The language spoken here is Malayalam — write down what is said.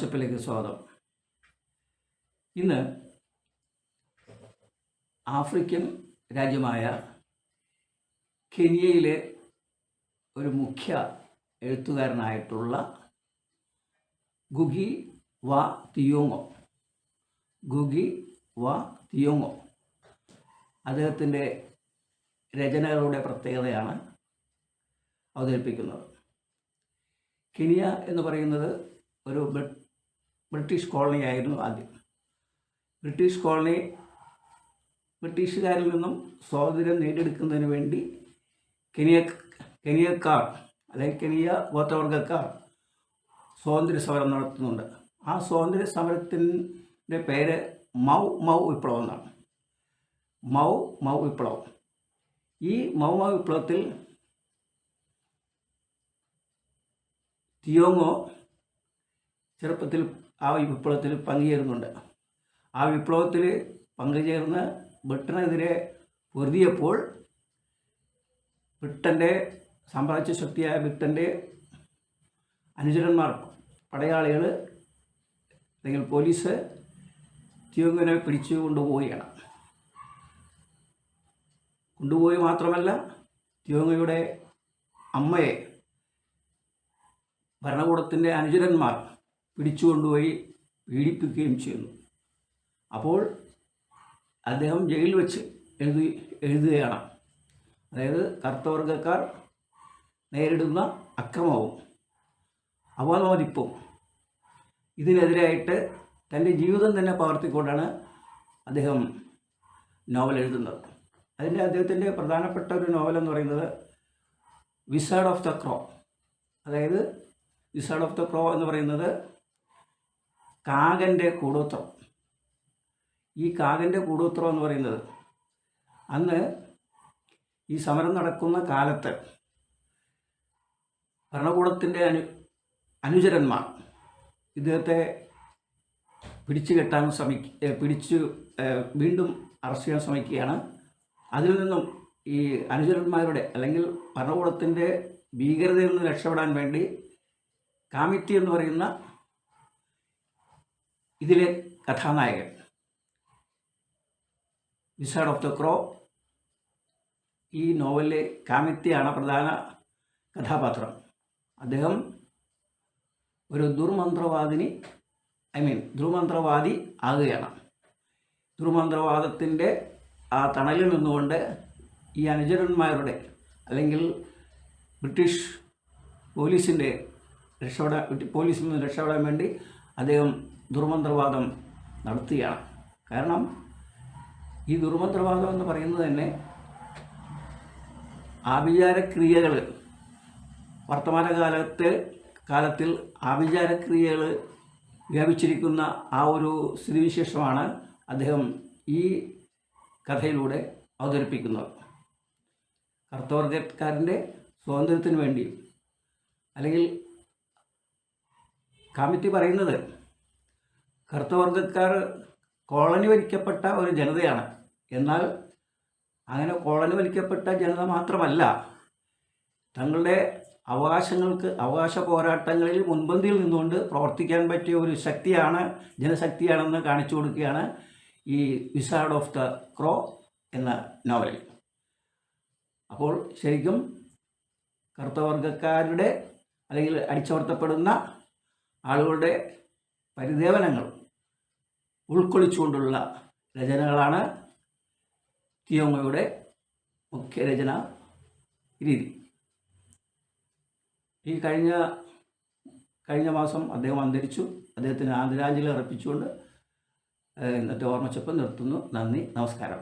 ഓർമ്മച്ചപ്പിലേക്ക് സ്വാഗതം. ഇന്ന് ആഫ്രിക്കൻ രാജ്യമായ കെനിയയിലെ ഒരു മുഖ്യ എഴുത്തുകാരനായിട്ടുള്ള ഗുഗി വ തിയോങ്ങോ അദ്ദേഹത്തിൻ്റെ രചനകളുടെ പ്രത്യേകതയാണ് അവതരിപ്പിക്കുന്നത്. കെനിയ എന്ന് പറയുന്നത് ഒരു ബ്രിട്ടീഷ് കോളനി ആയിരുന്നു ആദ്യം. ബ്രിട്ടീഷ് കോളനി ബ്രിട്ടീഷുകാരിൽ നിന്നും സ്വാതന്ത്ര്യം നേടിയെടുക്കുന്നതിന് വേണ്ടി കെനിയക്കാർ അല്ലെങ്കിൽ കെനിയ ഗോത്രവർഗക്കാർ സ്വാതന്ത്ര്യ സമരം നടത്തുന്നുണ്ട്. ആ സ്വാതന്ത്ര്യ സമരത്തിൻ്റെ പേര് മൗ വിപ്ലവം എന്നാണ്. മൗ വിപ്ലവം. ഈ മൗ വിപ്ലവത്തിൽ തിയോങ്ങോ ചെറുപ്പത്തിൽ ആ വിപ്ലവത്തിൽ പങ്കുചേരുന്നുണ്ട്. ആ വിപ്ലവത്തിൽ പങ്കുചേർന്ന് ബ്രിട്ടനെതിരെ പൊരുതിയപ്പോൾ ബ്രിട്ടൻ്റെ സാമ്രാജ്യ ശക്തിയായ ബ്രിട്ടൻ്റെ അനുചരന്മാർ, പടയാളികൾ അല്ലെങ്കിൽ പോലീസ് തിയോങ്ങോനെ പിടിച്ചു കൊണ്ടുപോയി മാത്രമല്ല, തിയോങ്ങോയുടെ അമ്മയെ ഭരണകൂടത്തിൻ്റെ അനുചരന്മാർ പിടിച്ചുകൊണ്ടുപോയി പീഡിപ്പിക്കുകയും ചെയ്യുന്നു. അപ്പോൾ അദ്ദേഹം ജയിലിൽ വെച്ച് എഴുതുകയാണ്. അതായത് കറുത്തവർഗക്കാർ നേരിടുന്ന അക്രമവും അവമതിപ്പും ഇതിനെതിരായിട്ട് തൻ്റെ ജീവിതം തന്നെ പകർത്തിക്കൊണ്ടാണ് അദ്ദേഹം നോവൽ എഴുതുന്നത്. അദ്ദേഹത്തിൻ്റെ പ്രധാനപ്പെട്ട ഒരു നോവലെന്ന് പറയുന്നത് വിസാർഡ് ഓഫ് ദ ക്രോ. അതായത് വിസാർഡ് ഓഫ് ദ ക്രോ എന്ന് പറയുന്നത് കാകൻ്റെ കൂടോത്രം. ഈ കാകൻ്റെ കൂടോത്രം എന്ന് പറയുന്നത് അന്ന് ഈ സമരം നടക്കുന്ന കാലത്ത് ഭരണകൂടത്തിൻ്റെ അനുചരന്മാർ ഇദ്ദേഹത്തെ പിടിച്ചു കെട്ടാൻ വീണ്ടും അറസ്റ്റ് ചെയ്യാൻ ശ്രമിക്കുകയാണ്. അതിൽ നിന്നും ഈ അനുചരന്മാരുടെ അല്ലെങ്കിൽ ഭരണകൂടത്തിൻ്റെ ഭീകരതയിൽ നിന്ന് രക്ഷപ്പെടാൻ വേണ്ടി കാമിറ്റി എന്ന് പറയുന്ന ഇതിലെ കഥാനായകൻ, വിസാർഡ് ഓഫ് ദ ക്രോ, ഈ നോവലിലെ കാമിറ്റിയാണ് പ്രധാന കഥാപാത്രം. അദ്ദേഹം ഒരു ദുർമന്ത്രവാദി ആകുകയാണ്. ദുർമന്ത്രവാദത്തിൻ്റെ ആ തണലിൽ നിന്നുകൊണ്ട് ഈ അനുചരന്മാരുടെ അല്ലെങ്കിൽ ബ്രിട്ടീഷ് പോലീസിൽ നിന്ന് രക്ഷപ്പെടാൻ വേണ്ടി അദ്ദേഹം ദുർമന്ത്രവാദം നടത്തുകയാണ്. കാരണം ഈ ദുർമന്ത്രവാദം എന്ന് പറയുന്നത് തന്നെ ആഭിചാരക്രിയകൾ, വർത്തമാനകാലത്തിൽ ആഭിചാരക്രിയകൾ വ്യാപിച്ചിരിക്കുന്ന ആ ഒരു സ്ഥിതിവിശേഷമാണ് അദ്ദേഹം ഈ കഥയിലൂടെ അവതരിപ്പിക്കുന്നത്. കറുത്തവർഗക്കാരൻ്റെ സ്വാതന്ത്ര്യത്തിന് വേണ്ടി, അല്ലെങ്കിൽ കമ്മിറ്റി പറയുന്നത് കറുത്തവർഗക്കാർ കോളനിവൽക്കപ്പെട്ട ഒരു ജനതയാണ്. എന്നാൽ അങ്ങനെ കോളനിവൽക്കപ്പെട്ട ജനത മാത്രമല്ല, തങ്ങളുടെ അവകാശ പോരാട്ടങ്ങളിൽ മുൻപന്തിയിൽ നിന്നുകൊണ്ട് പ്രവർത്തിക്കാൻ പറ്റിയ ഒരു ജനശക്തിയാണെന്ന് കാണിച്ചു കൊടുക്കുകയാണ് ഈ വിസാർഡ് ഓഫ് ദ ക്രോ എന്ന നോവലിൽ. അപ്പോൾ ശരിക്കും കറുത്തവർഗക്കാരുടെ അല്ലെങ്കിൽ അടിച്ചമർത്തപ്പെടുന്ന ആളുകളുടെ പരിദേവനങ്ങൾ ഉൾക്കൊള്ളിച്ചുകൊണ്ടുള്ള രചനകളാണ് തിയോങ്ങോയുടെ മുഖ്യ രചന രീതി. ഈ കഴിഞ്ഞ മാസം അദ്ദേഹം അന്തരിച്ചു. അദ്ദേഹത്തിന് ആദരാഞ്ജലി അർപ്പിച്ചുകൊണ്ട് ഇന്നത്തെ ഓർമ്മച്ചപ്പ് നിർത്തുന്നു. നന്ദി, നമസ്കാരം.